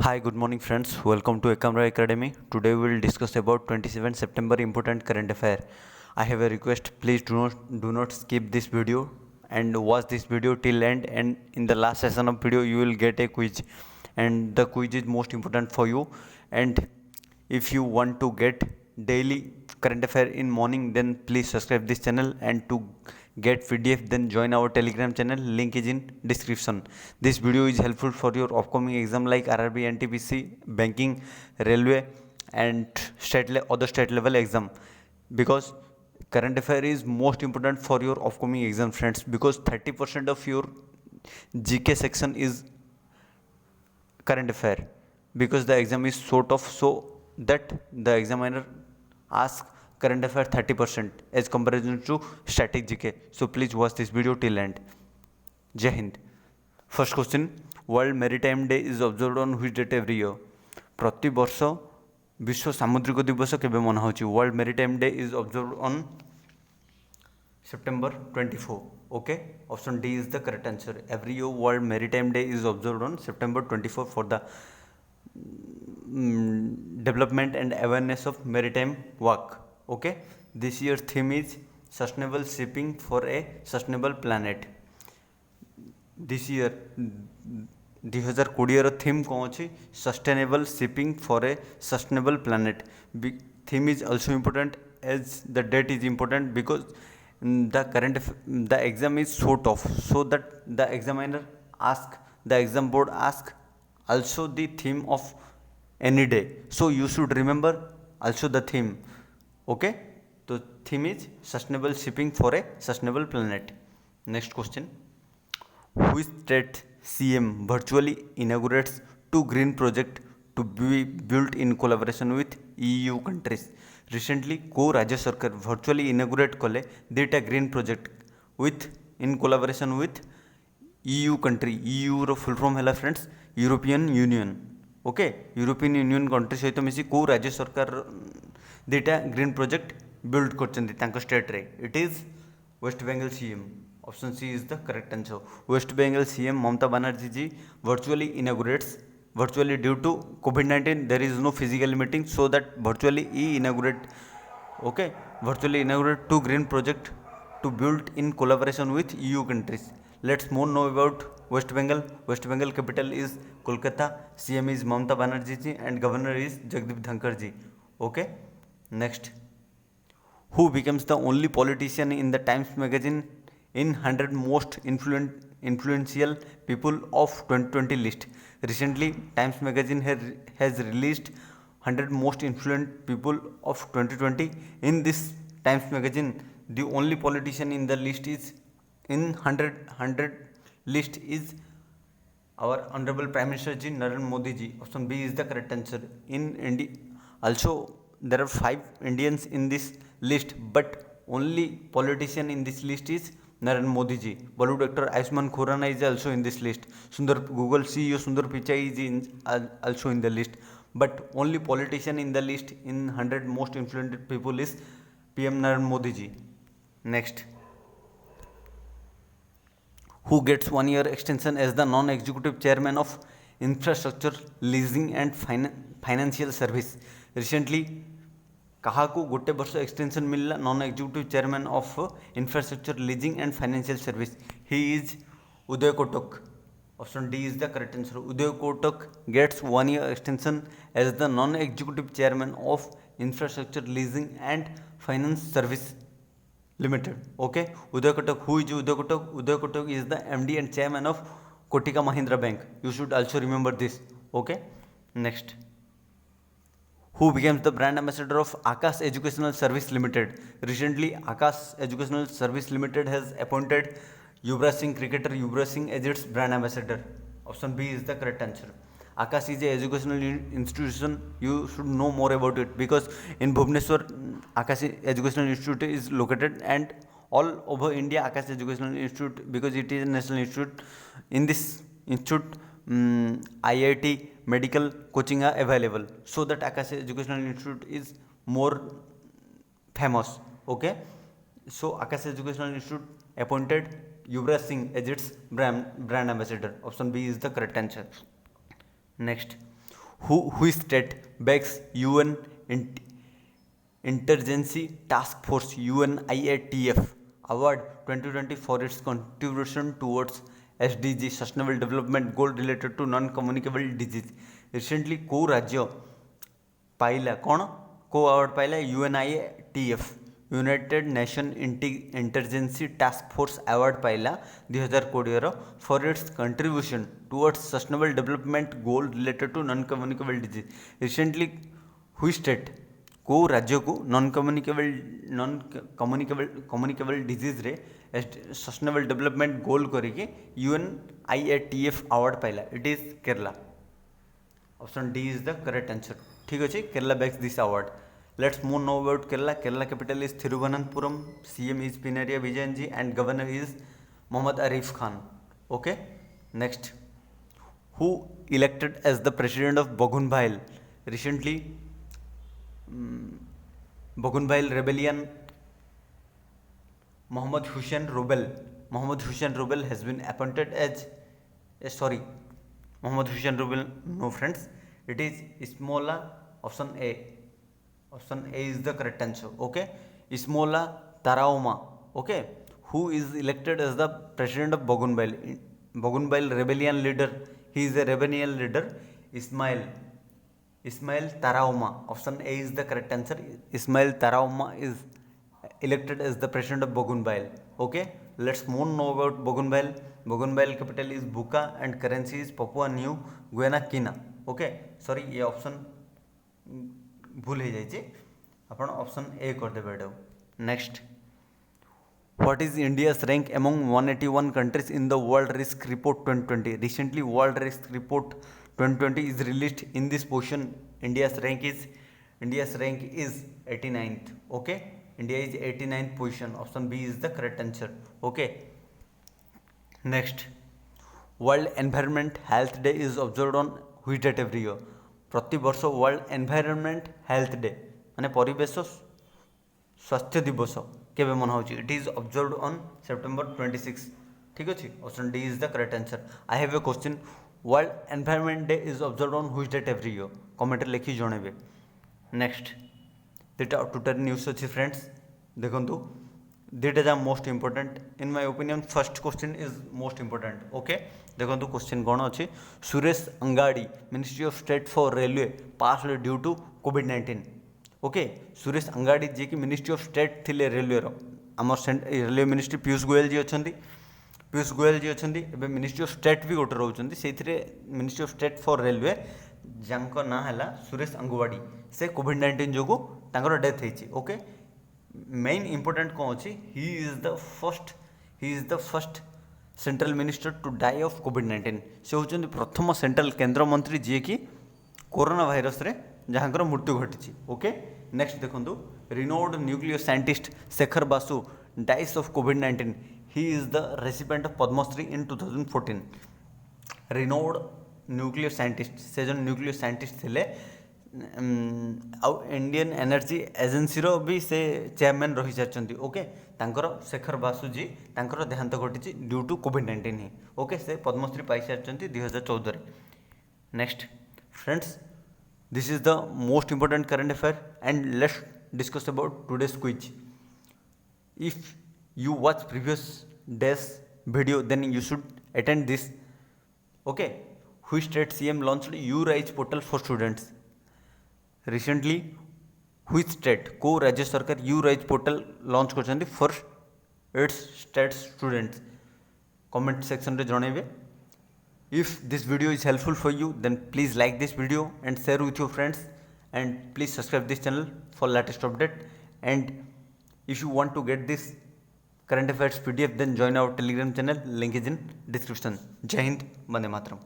Hi, good morning friends. Welcome to Ekamra Academy. Today we will discuss about 27 September important current affair. I have a request. Please do not skip this video and watch this video till end, and in the last session of video you will get a quiz, and the quiz is most important for you. And if you want to get daily current affair in morning, then please subscribe this channel, and to get PDF then join our Telegram channel. Link is in description. This video is helpful for your upcoming exam like RRB, NTPC, banking, railway, and other state level exam, because current affair is most important for your upcoming exam friends, because 30% of your GK section is current affair, because the exam is sort of so that the examiner asks current affair 30% as comparison to static GK. So please watch this video till end. Jai Hind. First question: World Maritime Day is observed on which date every year? प्रति वर्ष विश्व सामुद्रिक दिवस केबे मना होची? World maritime day is observed on September 24. Okay, option D is the correct answer. Every year World Maritime Day is observed on September 24 for the development and awareness of maritime work. Okay, this year's theme is sustainable shipping for a sustainable planet. This year 2020 theme कौन अच्छी? Sustainable shipping for a sustainable planet. Theme is also important as the date is important, because the exam is sort of so that the exam board ask also the theme of any day, so you should remember also the theme. Okay, so theme is sustainable shipping for a sustainable planet. Next question: which state CM virtually inaugurates two green projects to be built in collaboration with EU countries? Recently को राज्य सरकार virtually inaugurate कले दुटा green project with in collaboration with EU country. EU रो full form है friends European Union. Okay, European Union country सहित मिसी को राज्य सरकार दुटा ग्रीन प्रोजेक्ट बिल्ड कर स्टेट रे? It is West Bengal CM. Option C is the correct answer. West Bengal CM Mamata Banerjee ji virtually inaugurates virtually due to COVID-19 there is no physical meeting, so that virtually virtually inaugurate two green project to build in collaboration with EU countries. Let's more know about West Bengal. West Bengal capital is Kolkata. CM is Mamata Banerjee ji and governor is Jagdeep Dhankar ji. Okay, next: who becomes the only politician in the Times magazine in 100 most influential people of 2020 list? Recently Times magazine has released 100 most influential people of 2020. In this Times magazine, the only politician in the list is in 100 list is our honorable Prime Minister ji Narendra Modi ji. Option B is the correct answer. In India also there are 5 Indians in this list, but only politician in this list is Narendra Modi ji. Bollywood actor Ayushmann Khurrana is also in this list. Google CEO Sundar Pichai is also in the list, but only politician in the list in 100 most influential people is PM Narendra Modi ji. Next: who gets 1 year extension as the non-executive chairman of Infrastructure Leasing and Financial Service? Recently कहा को गोटे वर्ष extension मिलला non executive chairman of infrastructure leasing and financial service? He is Uday Kotak. Option D is the correct answer. Uday Kotak gets 1 year extension as the non-executive chairman of Infrastructure Leasing and Finance Service Limited. Okay, Uday Kotak. Who is Uday Kotak? Uday Kotak is the MD and chairman of Kotika Mahindra Bank. You should also remember this. Okay, next: who becomes the brand ambassador of Akash Educational Service Limited? Recently Akash Educational Service Limited has appointed Yuvraj Singh, cricketer Yuvraj Singh, as its brand ambassador. Option B is the correct answer. Akash is a educational institution. You should know more about it, because in Bhubaneswar Akash Educational Institute is located, and all over India Akash Educational Institute, because it is a national institute. In this institute IIT medical coaching are available, so that Akash Educational Institute is more famous. Okay, so Akash Educational Institute appointed Yuvraj Singh as its brand ambassador. Option B is the correct answer. Next: Who state backs UN Interagency Task Force UNIATF award 2020 for its contribution towards SDG Sustainable Development Goal related to non-communicable disease. Recently को राज्य पाइला कौन को award पाइला UNIATF united nation interagency task force award पाइला 2020 for its contribution towards sustainable development goal related to non communicable disease. Recently हुई state को राज्य को नॉन कम्युनिकेबल डिजीज रे सस्टेनेबल डेवलपमेंट गोल करके UNIATF अवार्ड पाइला. It is Kerala. Option D is the correct answer. ठीक अच्छे. Kerala bags this award. Let's move now about Kerala. Kerala capital is Thiruvananthapuram. CM is Pinarayi Vijayanji and governor is Mohammad Arif Khan. Okay. Next, who elected as the president of Bougainville recently? Bougainville rebellion. Mohammad Hussein Rubel. Mohammad Hussein Rubel has been appointed as Mohammad Hussein Rubel. No friends. It is Ismola. Option A. Option A is the correct answer. Okay. Ismola Tarauma. Okay. Who is elected as the president of Bougainville? Bougainville rebellion leader. He is a rebellion leader. Ismail Tarauma. Option A is the correct answer. Ismail Tarauma is elected as the president of Bougainville. Okay. Let's move now about Bougainville. Bougainville capital is Buka and currency is Papua New Guinea. Okay. Sorry, ये option भूल हो जाइए. अपन option A करदेवे एटा. Next, what is India's rank among 181 countries in the world risk report 2020. Recently world risk report 2020 is released. In this position India's rank is 89th. Okay. India is 89th position. Option B is the correct answer. Okay. Next, world environment health day is observed on which date every year. प्रति वर्ष world environment health day माने परिवेश स्वास्थ्य दिवस केबे मना होची. It is observed on September 26. ठीक अच्छे. Option D is the correct answer. I have a question. World environment day is observed on which date every year. Comment लिखि जणेबे. नेक्स्ट, दुटा ट्विटर न्यूज अच्छी फ्रेंड्स. देखंतु दुटा जा most important in my opinion. First question is most important. Okay. देखो question कौन अच्छी. Suresh Angadi ministry of state for railway passed due to covid. Okay. Suresh Angadi जी की मिनिस्ट्री ऑफ स्टेट थिले रेलवे आम रेलवे मिनिस्ट्री पीयूष गोयल जी अच्छा. पीयूष गोयल जी अच्छा. एवं मिनिस्ट्री ऑफ स्टेट भी गोटे रोचे से ministry of state for railway जहाँ ना है सुरेश अंगवाड़ी. से कोविड-19 जो डेथ होती. ओके. मेन इंपोर्टेंट कौन अच्छी. He is the first central minister to die of कोविड-19. से होचंदी प्रथम सेंट्रल केंद्र मंत्री जी की कोरोना भाइरस रे जहाँकर मृत्यु घटी. ओके. नेक्स्ट देखो, renowned nuclear scientist Shekhar Basu dies of कोविड-19. He is the recipient of Padma Shri in 2014. Renowned nuclear scientist से जो न्यूक्लियर साइंटिस्ट थे इंडियन एनर्जी एजेंसी रो भी से चेयरमैन रही सारी. ओके. तांकर शेखर बासु जी तांकर देहांत घटी ड्यू टू कोविड-19 ही. ओके. से पद्मश्री पाई सारी 2014. Next friends, this is the most important current affair and let's discuss about today's quiz. If you watch previous days video then you should attend this. Okay. Which state CM launched U-Rise portal for students? Recently which state को राज्य सरकार U-Rise portal launch कर for its state students? Comment section रे जणेबे. If this video is helpful for you then please like this video and share with your friends and please subscribe this channel for latest update. And if you want to get this current affairs PDF then join our Telegram channel. Link is in description. Jai Hind, Vande Mataram.